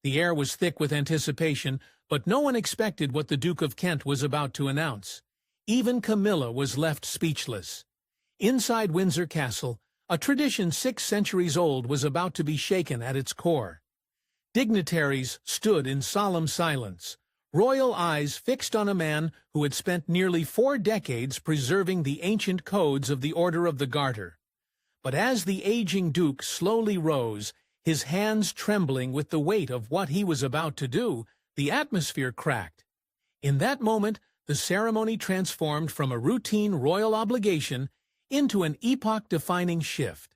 The air was thick with anticipation, but no one expected what the Duke of Kent was about to announce. Even Camilla was left speechless. Inside Windsor Castle, a tradition 6 centuries old was about to be shaken at its core. Dignitaries stood in solemn silence, royal eyes fixed on a man who had spent nearly 4 decades preserving the ancient codes of the Order of the Garter. But as the aging Duke slowly rose, his hands trembling with the weight of what he was about to do, the atmosphere cracked. In that moment, the ceremony transformed from a routine royal obligation into an epoch-defining shift.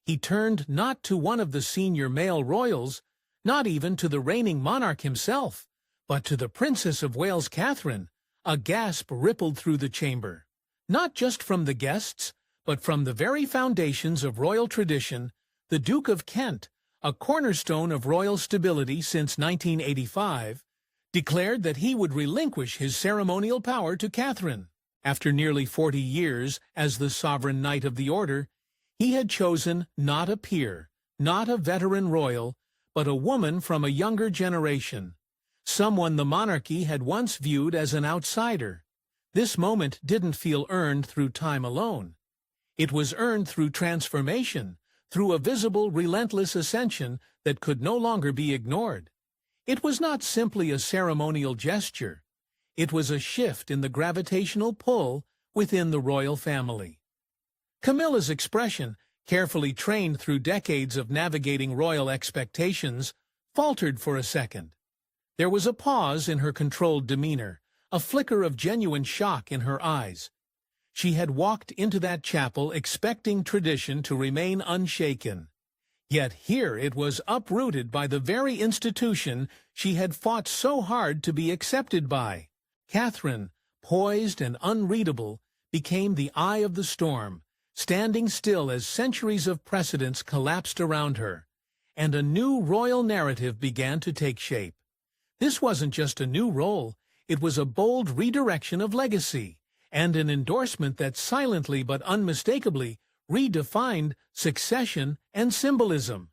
He turned not to one of the senior male royals, not even to the reigning monarch himself, but to the Princess of Wales, Catherine. A gasp rippled through the chamber. Not just from the guests, but from the very foundations of royal tradition, the Duke of Kent, a cornerstone of royal stability since 1985, declared that he would relinquish his ceremonial power to Catherine. After nearly 40 years as the sovereign knight of the order, he had chosen not a peer, not a veteran royal, but a woman from a younger generation, someone the monarchy had once viewed as an outsider. This moment didn't feel earned through time alone. It was earned through transformation, through a visible, relentless ascension that could no longer be ignored. It was not simply a ceremonial gesture. It was a shift in the gravitational pull within the royal family. Camilla's expression, carefully trained through decades of navigating royal expectations, faltered for a second. There was a pause in her controlled demeanor, a flicker of genuine shock in her eyes. She had walked into that chapel expecting tradition to remain unshaken. Yet here it was uprooted by the very institution she had fought so hard to be accepted by. Catherine, poised and unreadable, became the eye of the storm, standing still as centuries of precedents collapsed around her, and a new royal narrative began to take shape. This wasn't just a new role, it was a bold redirection of legacy, and an endorsement that silently but unmistakably redefined succession and symbolism.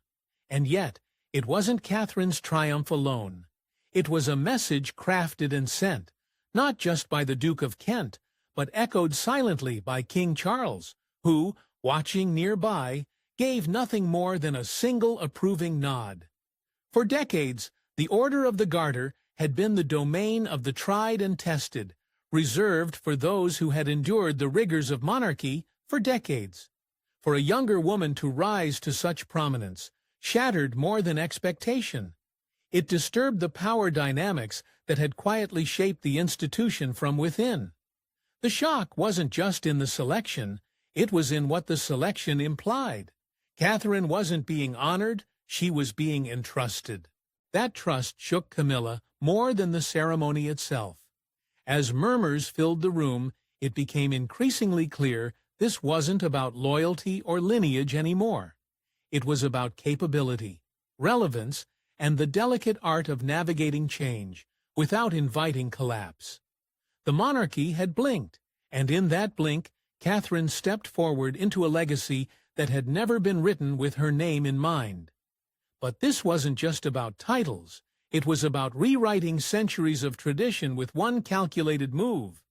And yet, it wasn't Catherine's triumph alone. It was a message crafted and sent, not just by the Duke of Kent, but echoed silently by King Charles, who, watching nearby, gave nothing more than a single approving nod. For decades, the Order of the Garter had been the domain of the tried and tested, reserved for those who had endured the rigors of monarchy for decades. For a younger woman to rise to such prominence shattered more than expectation. It disturbed the power dynamics that had quietly shaped the institution from within. The shock wasn't just in the selection, it was in what the selection implied. Catherine wasn't being honored, she was being entrusted. That trust shook Camilla more than the ceremony itself. As murmurs filled the room, it became increasingly clear this wasn't about loyalty or lineage anymore. It was about capability, relevance, and the delicate art of navigating change without inviting collapse. The monarchy had blinked, and in that blink, Catherine stepped forward into a legacy that had never been written with her name in mind. But this wasn't just about titles. It was about rewriting centuries of tradition with one calculated move.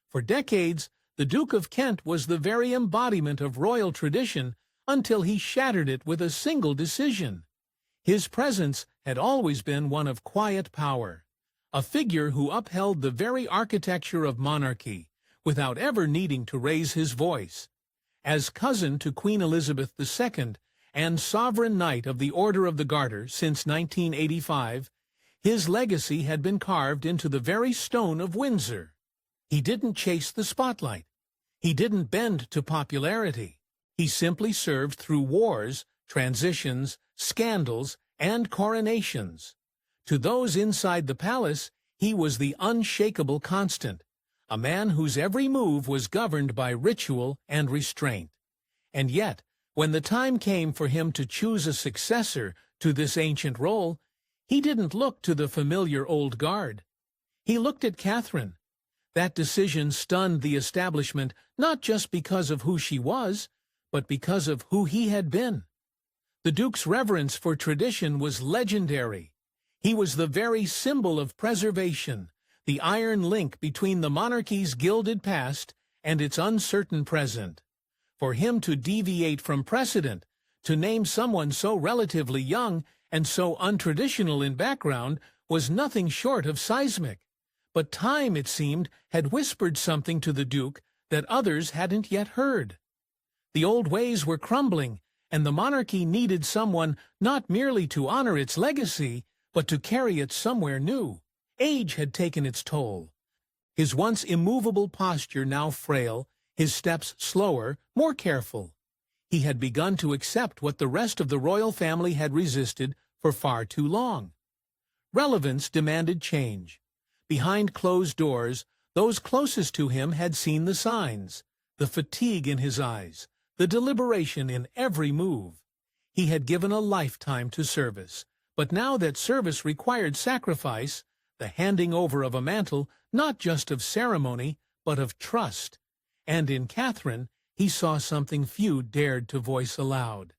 For decades, the Duke of Kent was the very embodiment of royal tradition until he shattered it with a single decision. His presence had always been one of quiet power, a figure who upheld the very architecture of monarchy without ever needing to raise his voice. As cousin to Queen Elizabeth II and sovereign knight of the Order of the Garter since 1985, his legacy had been carved into the very stone of Windsor. He didn't chase the spotlight. He didn't bend to popularity. He simply served through wars, transitions, scandals, and coronations. To those inside the palace, he was the unshakable constant, a man whose every move was governed by ritual and restraint. And yet, when the time came for him to choose a successor to this ancient role, he didn't look to the familiar old guard. He looked at Catherine. That decision stunned the establishment not just because of who she was, but because of who he had been. The Duke's reverence for tradition was legendary. He was the very symbol of preservation, the iron link between the monarchy's gilded past and its uncertain present. For him to deviate from precedent, to name someone so relatively young and so untraditional in background, was nothing short of seismic. But time, it seemed, had whispered something to the Duke that others hadn't yet heard. The old ways were crumbling, and the monarchy needed someone not merely to honor its legacy, but to carry it somewhere new. Age had taken its toll. His once immovable posture now frail, his steps slower, more careful. He had begun to accept what the rest of the royal family had resisted for far too long. Relevance demanded change. Behind closed doors, those closest to him had seen the signs, the fatigue in his eyes, the deliberation in every move. He had given a lifetime to service, but now that service required sacrifice, the handing over of a mantle, not just of ceremony, but of trust. And in Catherine, he saw something few dared to voice aloud.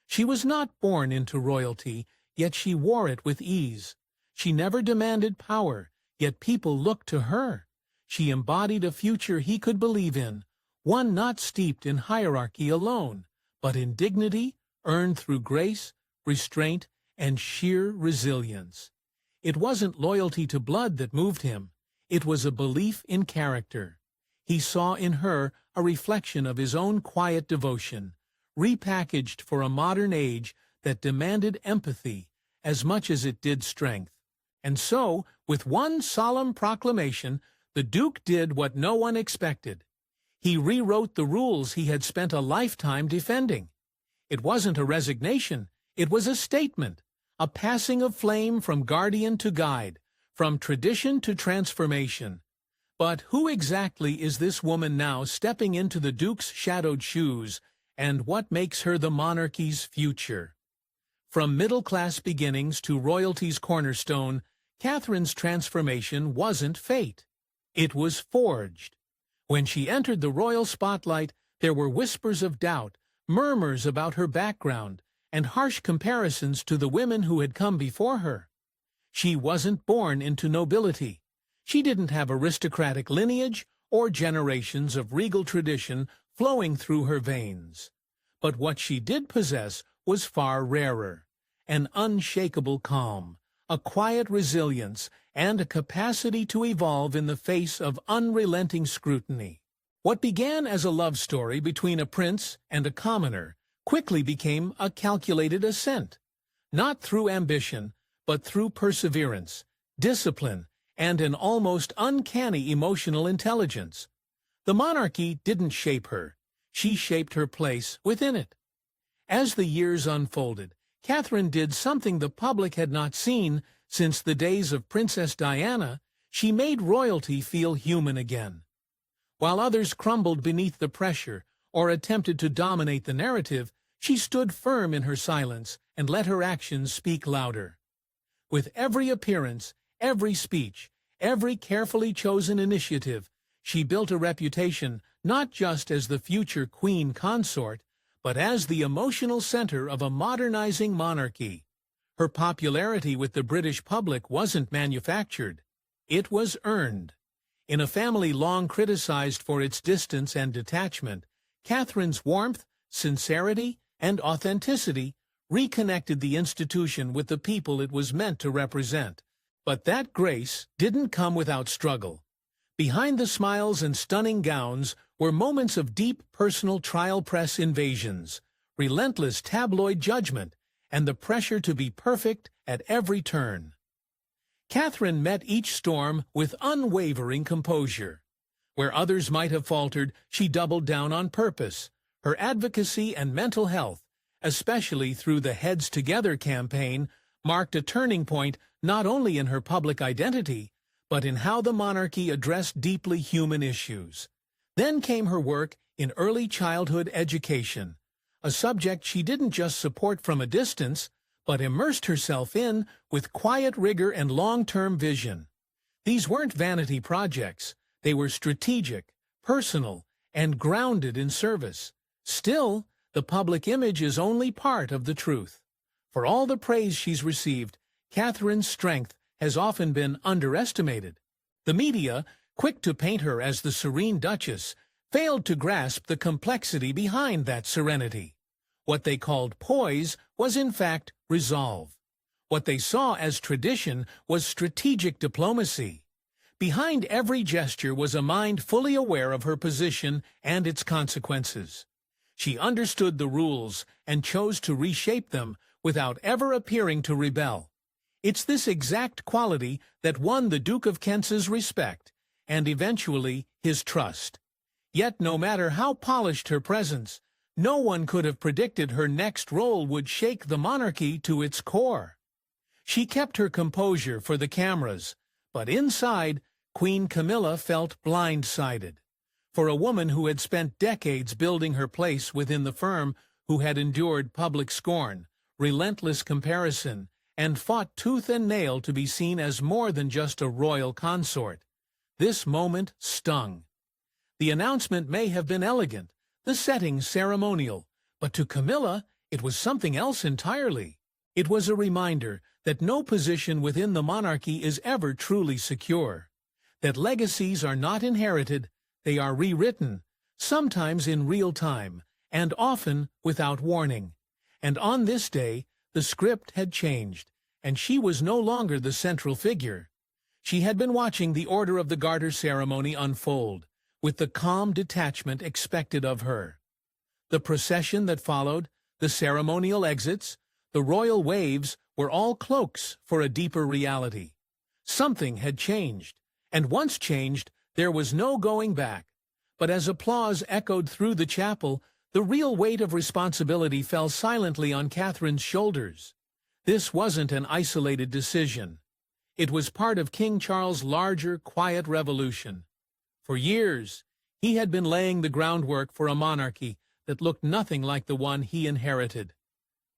She was not born into royalty, yet she wore it with ease. She never demanded power, yet people looked to her. She embodied a future he could believe in, one not steeped in hierarchy alone, but in dignity earned through grace, restraint, and sheer resilience. It wasn't loyalty to blood that moved him. It was a belief in character. He saw in her a reflection of his own quiet devotion, repackaged for a modern age that demanded empathy as much as it did strength. And so, with one solemn proclamation, the Duke did what no one expected. He rewrote the rules he had spent a lifetime defending. It wasn't a resignation, it was a statement, a passing of flame from guardian to guide, from tradition to transformation. But who exactly is this woman now stepping into the Duke's shadowed shoes, and what makes her the monarchy's future? From middle-class beginnings to royalty's cornerstone, Catherine's transformation wasn't fate. It was forged. When she entered the royal spotlight, there were whispers of doubt, murmurs about her background, and harsh comparisons to the women who had come before her. She wasn't born into nobility. She didn't have aristocratic lineage or generations of regal tradition flowing through her veins. But what she did possess was far rarer: an unshakable calm, a quiet resilience, and a capacity to evolve in the face of unrelenting scrutiny. What began as a love story between a prince and a commoner quickly became a calculated ascent, not through ambition, but through perseverance, discipline, and an almost uncanny emotional intelligence. The monarchy didn't shape her. She shaped her place within it. As the years unfolded, Catherine did something the public had not seen since the days of Princess Diana. She made royalty feel human again. While others crumbled beneath the pressure or attempted to dominate the narrative, she stood firm in her silence and let her actions speak louder. With every appearance, every speech, every carefully chosen initiative, she built a reputation not just as the future queen consort, but as the emotional center of a modernizing monarchy. Her popularity with the British public wasn't manufactured. It was earned. In a family long criticized for its distance and detachment, Catherine's warmth, sincerity, and authenticity reconnected the institution with the people it was meant to represent. But that grace didn't come without struggle. Behind the smiles and stunning gowns were moments of deep personal trial press invasions, relentless tabloid judgment, and the pressure to be perfect at every turn. Catherine met each storm with unwavering composure. Where others might have faltered, she doubled down on purpose. Her advocacy and mental health, especially through the Heads Together campaign, marked a turning point not only in her public identity, but in how the monarchy addressed deeply human issues. Then came her work in early childhood education, a subject she didn't just support from a distance, but immersed herself in with quiet rigor and long-term vision. These weren't vanity projects. They were strategic, personal, and grounded in service. Still, the public image is only part of the truth. For all the praise she's received, Catherine's strength has often been underestimated. The media, quick to paint her as the serene Duchess, failed to grasp the complexity behind that serenity. What they called poise was in fact resolve. What they saw as tradition was strategic diplomacy. Behind every gesture was a mind fully aware of her position and its consequences. She understood the rules and chose to reshape them without ever appearing to rebel. It's this exact quality that won the Duke of Kent's respect and eventually his trust. Yet no matter how polished her presence, no one could have predicted her next role would shake the monarchy to its core. She kept her composure for the cameras, but inside, Queen Camilla felt blindsided. For a woman who had spent decades building her place within the firm, who had endured public scorn, relentless comparison, and fought tooth and nail to be seen as more than just a royal consort, this moment stung. The announcement may have been elegant, the setting ceremonial, but to Camilla it was something else entirely. It was a reminder that no position within the monarchy is ever truly secure, that legacies are not inherited, they are rewritten, sometimes in real time, and often without warning. And on this day, the script had changed, and she was no longer the central figure. She had been watching the Order of the Garter ceremony unfold, with the calm detachment expected of her. The procession that followed, the ceremonial exits, the royal waves were all cloaks for a deeper reality. Something had changed, and once changed, there was no going back. But as applause echoed through the chapel, the real weight of responsibility fell silently on Catherine's shoulders. This wasn't an isolated decision. It was part of King Charles' larger, quiet revolution. For years, he had been laying the groundwork for a monarchy that looked nothing like the one he inherited.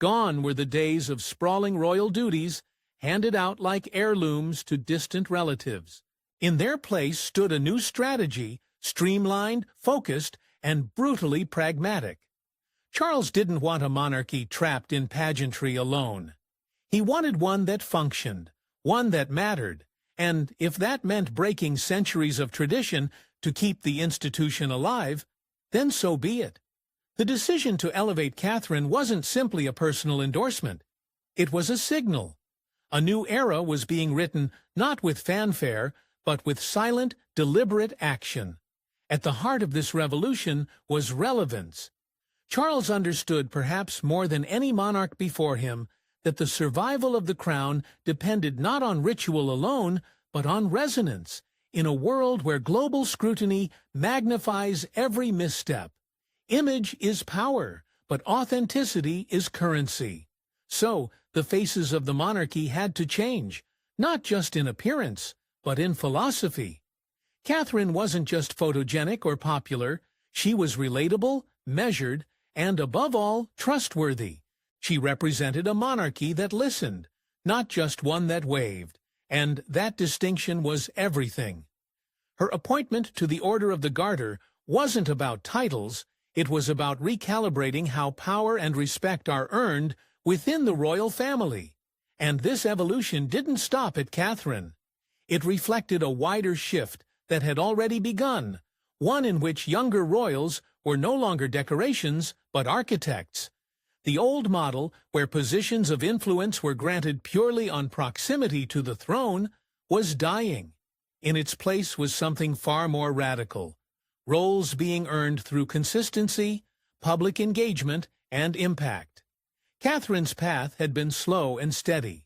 Gone were the days of sprawling royal duties, handed out like heirlooms to distant relatives. In their place stood a new strategy, streamlined, focused, and brutally pragmatic. Charles didn't want a monarchy trapped in pageantry alone. He wanted one that functioned, one that mattered, and if that meant breaking centuries of tradition to keep the institution alive, then so be it. The decision to elevate Catherine wasn't simply a personal endorsement. It was a signal. A new era was being written not with fanfare, but with silent, deliberate action. At the heart of this revolution was relevance. Charles understood, perhaps more than any monarch before him, that the survival of the crown depended not on ritual alone, but on resonance, in a world where global scrutiny magnifies every misstep. Image is power, but authenticity is currency. So, the faces of the monarchy had to change, not just in appearance, but in philosophy. Catherine wasn't just photogenic or popular, she was relatable, measured, and above all, trustworthy. She represented a monarchy that listened, not just one that waved, and that distinction was everything. Her appointment to the Order of the Garter wasn't about titles, it was about recalibrating how power and respect are earned within the royal family. And this evolution didn't stop at Catherine. It reflected a wider shift that had already begun, one in which younger royals were no longer decorations but architects. The old model, where positions of influence were granted purely on proximity to the throne, was dying. In its place was something far more radical, roles being earned through consistency, public engagement, and impact. Catherine's path had been slow and steady.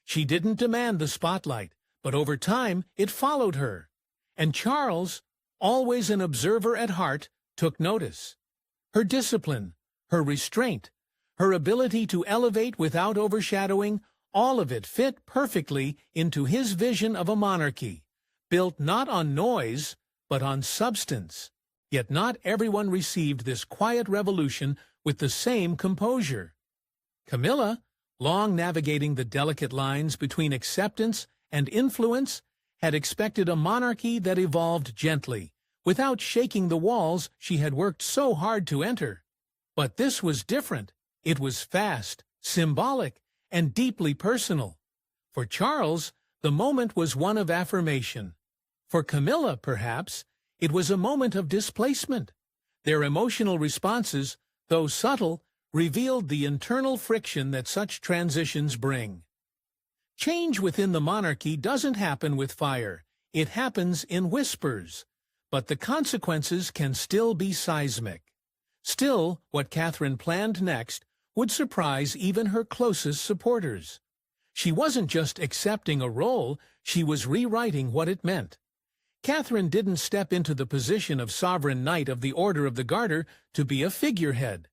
She didn't demand the spotlight, but over time it followed her. And Charles, always an observer at heart, took notice. Her discipline, her restraint, her ability to elevate without overshadowing, all of it fit perfectly into his vision of a monarchy, built not on noise, but on substance. Yet not everyone received this quiet revolution with the same composure. Camilla, long navigating the delicate lines between acceptance and influence, had expected a monarchy that evolved gently, without shaking the walls she had worked so hard to enter. But this was different. It was fast, symbolic, and deeply personal. For Charles, the moment was one of affirmation. For Camilla, perhaps, it was a moment of displacement. Their emotional responses, though subtle, revealed the internal friction that such transitions bring. Change within the monarchy doesn't happen with fire. It happens in whispers. But the consequences can still be seismic. Still, what Catherine planned next would surprise even her closest supporters. She wasn't just accepting a role, she was rewriting what it meant. Catherine didn't step into the position of sovereign knight of the Order of the Garter to be a figurehead,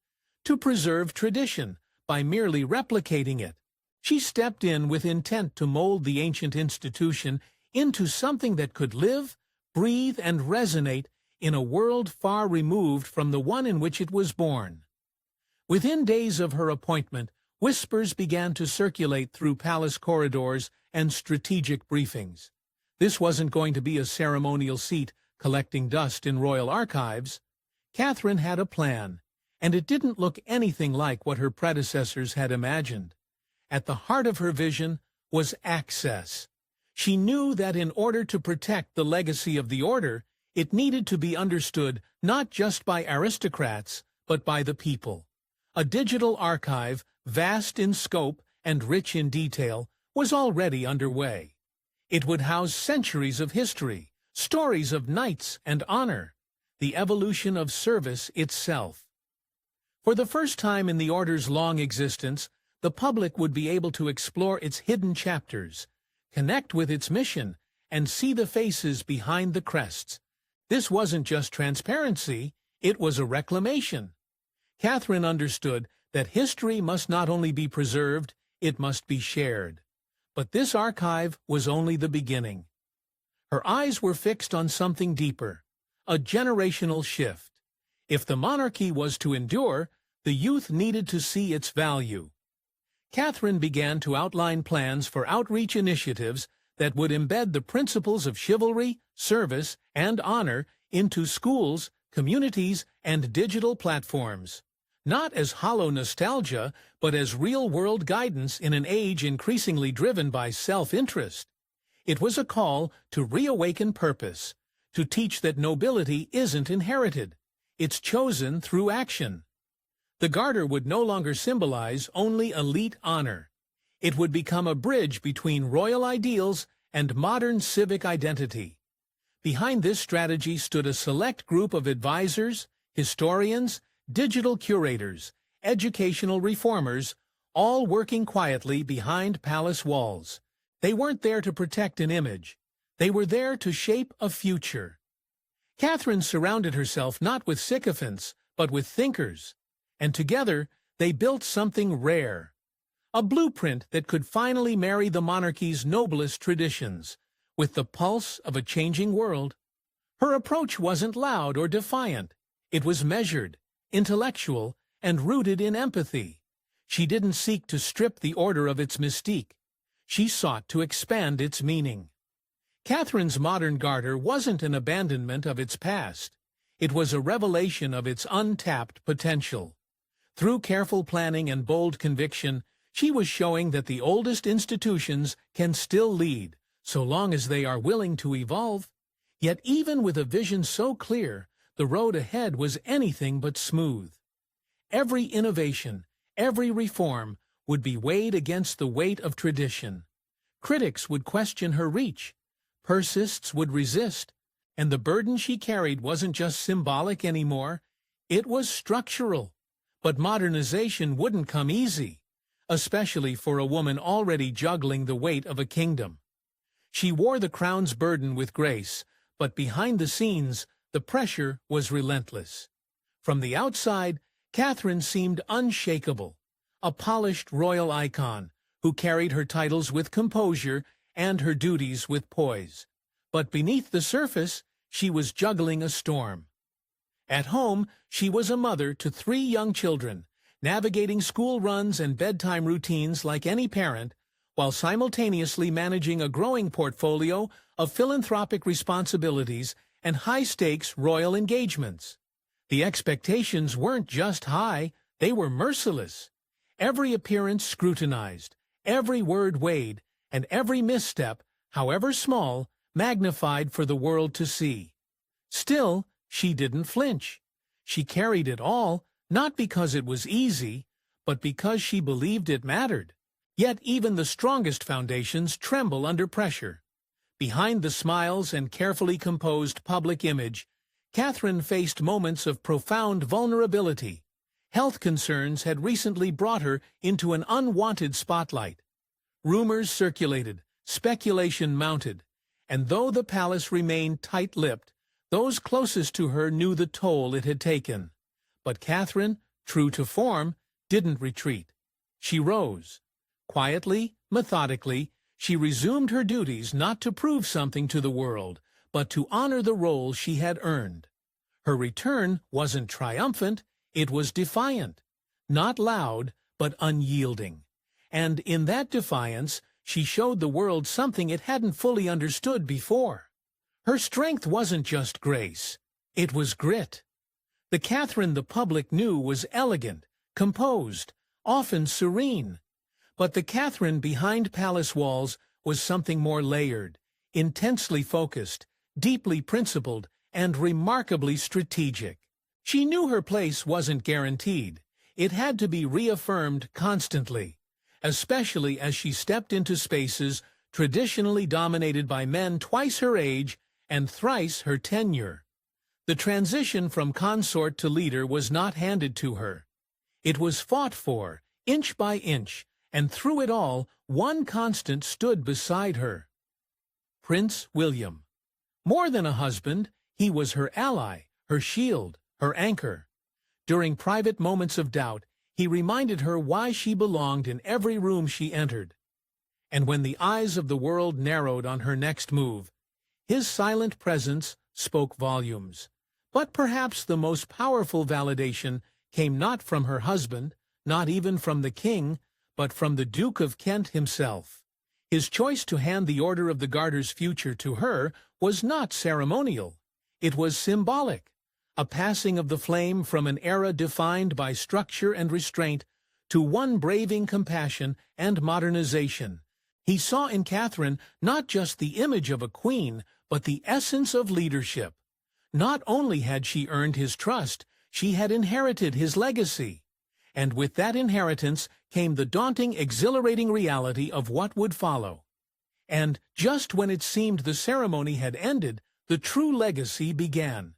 to preserve tradition by merely replicating it. She stepped in with intent to mold the ancient institution into something that could live, breathe, and resonate in a world far removed from the one in which it was born. Within days of her appointment, whispers began to circulate through palace corridors and strategic briefings. This wasn't going to be a ceremonial seat collecting dust in royal archives. Catherine had a plan, and it didn't look anything like what her predecessors had imagined. At the heart of her vision was access. She knew that in order to protect the legacy of the order, it needed to be understood not just by aristocrats, but by the people. A digital archive, vast in scope and rich in detail, was already underway. It would house centuries of history, stories of knights and honor, the evolution of service itself. For the first time in the Order's long existence, the public would be able to explore its hidden chapters, connect with its mission, and see the faces behind the crests. This wasn't just transparency, it was a reclamation. Catherine understood that history must not only be preserved, it must be shared. But this archive was only the beginning. Her eyes were fixed on something deeper, a generational shift. If the monarchy was to endure, the youth needed to see its value. Catherine began to outline plans for outreach initiatives that would embed the principles of chivalry, service, and honor into schools, communities, and digital platforms. Not as hollow nostalgia, but as real-world guidance in an age increasingly driven by self-interest. It was a call to reawaken purpose, to teach that nobility isn't inherited. It's chosen through action. The Garter would no longer symbolize only elite honor. It would become a bridge between royal ideals and modern civic identity. Behind this strategy stood a select group of advisors, historians, digital curators, educational reformers, all working quietly behind palace walls. They weren't there to protect an image. They were there to shape a future. Catherine surrounded herself not with sycophants, but with thinkers. And together, they built something rare. A blueprint that could finally marry the monarchy's noblest traditions with the pulse of a changing world. Her approach wasn't loud or defiant. It was measured, intellectual, and rooted in empathy. She didn't seek to strip the order of its mystique. She sought to expand its meaning. Catherine's modern Garter wasn't an abandonment of its past. It was a revelation of its untapped potential. Through careful planning and bold conviction, she was showing that the oldest institutions can still lead, so long as they are willing to evolve. Yet even with a vision so clear, the road ahead was anything but smooth. Every innovation, every reform, would be weighed against the weight of tradition. Critics would question her reach. Persists would resist. And the burden she carried wasn't just symbolic anymore. It was structural. But modernization wouldn't come easy, especially for a woman already juggling the weight of a kingdom. She wore the crown's burden with grace, but behind the scenes, the pressure was relentless. From the outside, Catherine seemed unshakable, a polished royal icon who carried her titles with composure and her duties with poise. But beneath the surface, she was juggling a storm. At home, she was a mother to 3 young children, navigating school runs and bedtime routines like any parent, while simultaneously managing a growing portfolio of philanthropic responsibilities and high-stakes royal engagements. The expectations weren't just high, they were merciless. Every appearance scrutinized, every word weighed, and every misstep, however small, magnified for the world to see. Still, she didn't flinch. She carried it all, not because it was easy, but because she believed it mattered. Yet even the strongest foundations tremble under pressure. Behind the smiles and carefully composed public image, Catherine faced moments of profound vulnerability. Health concerns had recently brought her into an unwanted spotlight. Rumors circulated, speculation mounted, and though the palace remained tight-lipped, those closest to her knew the toll it had taken. But Catherine, true to form, didn't retreat. She rose. Quietly, methodically, she resumed her duties not to prove something to the world, but to honor the role she had earned. Her return wasn't triumphant, it was defiant. Not loud, but unyielding. And in that defiance, she showed the world something it hadn't fully understood before. Her strength wasn't just grace, it was grit. The Catherine the public knew was elegant, composed, often serene. But the Catherine behind palace walls was something more layered, intensely focused, deeply principled, and remarkably strategic. She knew her place wasn't guaranteed. It had to be reaffirmed constantly, especially as she stepped into spaces traditionally dominated by men twice her age and thrice her tenure. The transition from consort to leader was not handed to her. It was fought for, inch by inch, and through it all, one constant stood beside her. Prince William. More than a husband, he was her ally, her shield, her anchor. During private moments of doubt, he reminded her why she belonged in every room she entered. And when the eyes of the world narrowed on her next move, his silent presence spoke volumes. But perhaps the most powerful validation came not from her husband, not even from the king, but from the Duke of Kent himself. His choice to hand the Order of the Garter's future to her was not ceremonial. It was symbolic, a passing of the flame from an era defined by structure and restraint to one braving compassion and modernization. He saw in Catherine not just the image of a queen, but the essence of leadership. Not only had she earned his trust, she had inherited his legacy. And with that inheritance came the daunting, exhilarating reality of what would follow. And just when it seemed the ceremony had ended, the true legacy began.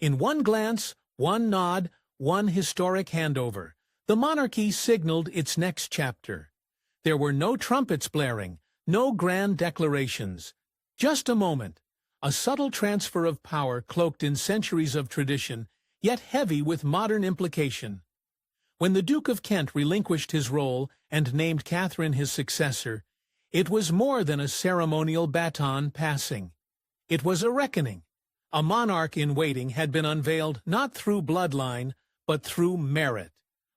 In one glance, one nod, one historic handover, the monarchy signaled its next chapter. There were no trumpets blaring, no grand declarations. Just a moment, a subtle transfer of power cloaked in centuries of tradition, yet heavy with modern implication. When the Duke of Kent relinquished his role and named Catherine his successor, it was more than a ceremonial baton passing. It was a reckoning. A monarch in waiting had been unveiled not through bloodline, but through merit.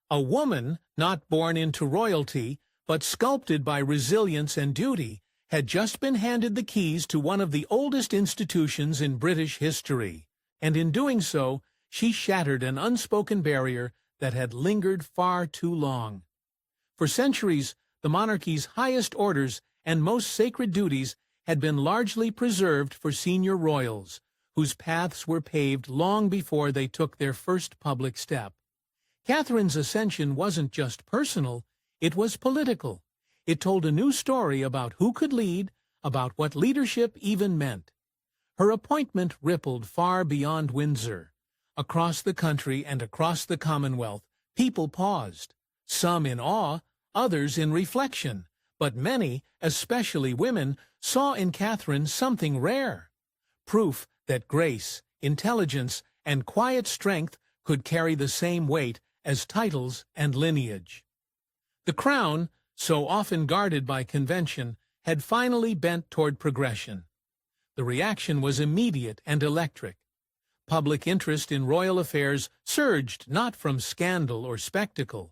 A woman, not born into royalty, but sculpted by resilience and duty, had just been handed the keys to one of the oldest institutions in British history. And in doing so, she shattered an unspoken barrier that had lingered far too long. For centuries, the monarchy's highest orders and most sacred duties had been largely preserved for senior royals, whose paths were paved long before they took their first public step. Catherine's ascension wasn't just personal, it was political. It told a new story about who could lead, about what leadership even meant. Her appointment rippled far beyond Windsor. Across the country and across the Commonwealth, people paused, some in awe, others in reflection, but many, especially women, saw in Catherine something rare. Proof that grace, intelligence, and quiet strength could carry the same weight as titles and lineage. The crown, so often guarded by convention, had finally bent toward progression. The reaction was immediate and electric. Public interest in royal affairs surged not from scandal or spectacle,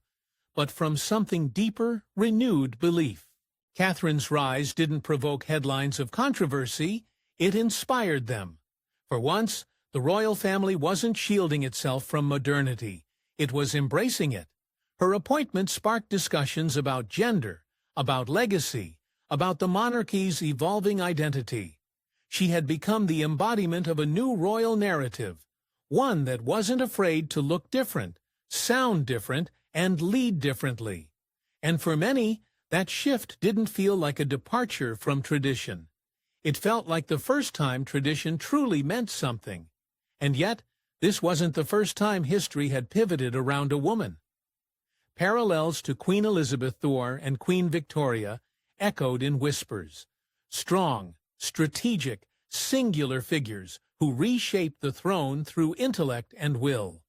but from something deeper, renewed belief. Catherine's rise didn't provoke headlines of controversy, it inspired them. For once, the royal family wasn't shielding itself from modernity, it was embracing it. Her appointment sparked discussions about gender, about legacy, about the monarchy's evolving identity. She had become the embodiment of a new royal narrative, one that wasn't afraid to look different, sound different, and lead differently. And for many, that shift didn't feel like a departure from tradition. It felt like the first time tradition truly meant something. And yet, this wasn't the first time history had pivoted around a woman. Parallels to Queen Elizabeth II and Queen Victoria echoed in whispers. Strong, strategic, singular figures who reshaped the throne through intellect and will.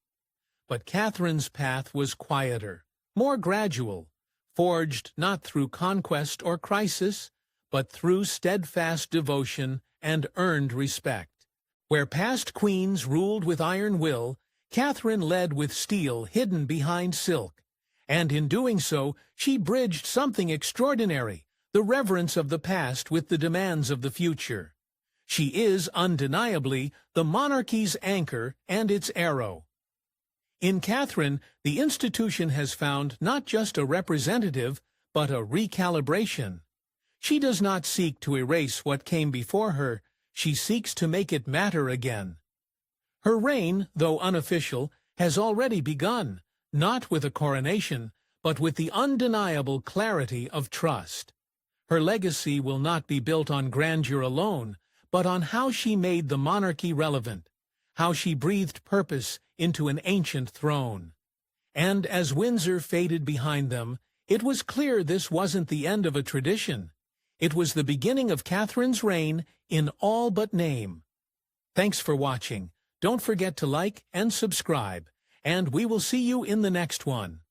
But Catherine's path was quieter, more gradual, forged not through conquest or crisis, but through steadfast devotion and earned respect. Where past queens ruled with iron will, Catherine led with steel hidden behind silk. And in doing so, she bridged something extraordinary, the reverence of the past with the demands of the future. She is, undeniably, the monarchy's anchor and its arrow. In Catherine, the institution has found not just a representative, but a recalibration. She does not seek to erase what came before her, she seeks to make it matter again. Her reign, though unofficial, has already begun, not with a coronation, but with the undeniable clarity of trust. Her legacy will not be built on grandeur alone, but on how she made the monarchy relevant, how she breathed purpose into an ancient throne. And as Windsor faded behind them, it was clear this wasn't the end of a tradition. It was the beginning of Catherine's reign in all but name. Thanks for watching. Don't forget to like and subscribe, and we will see you in the next one.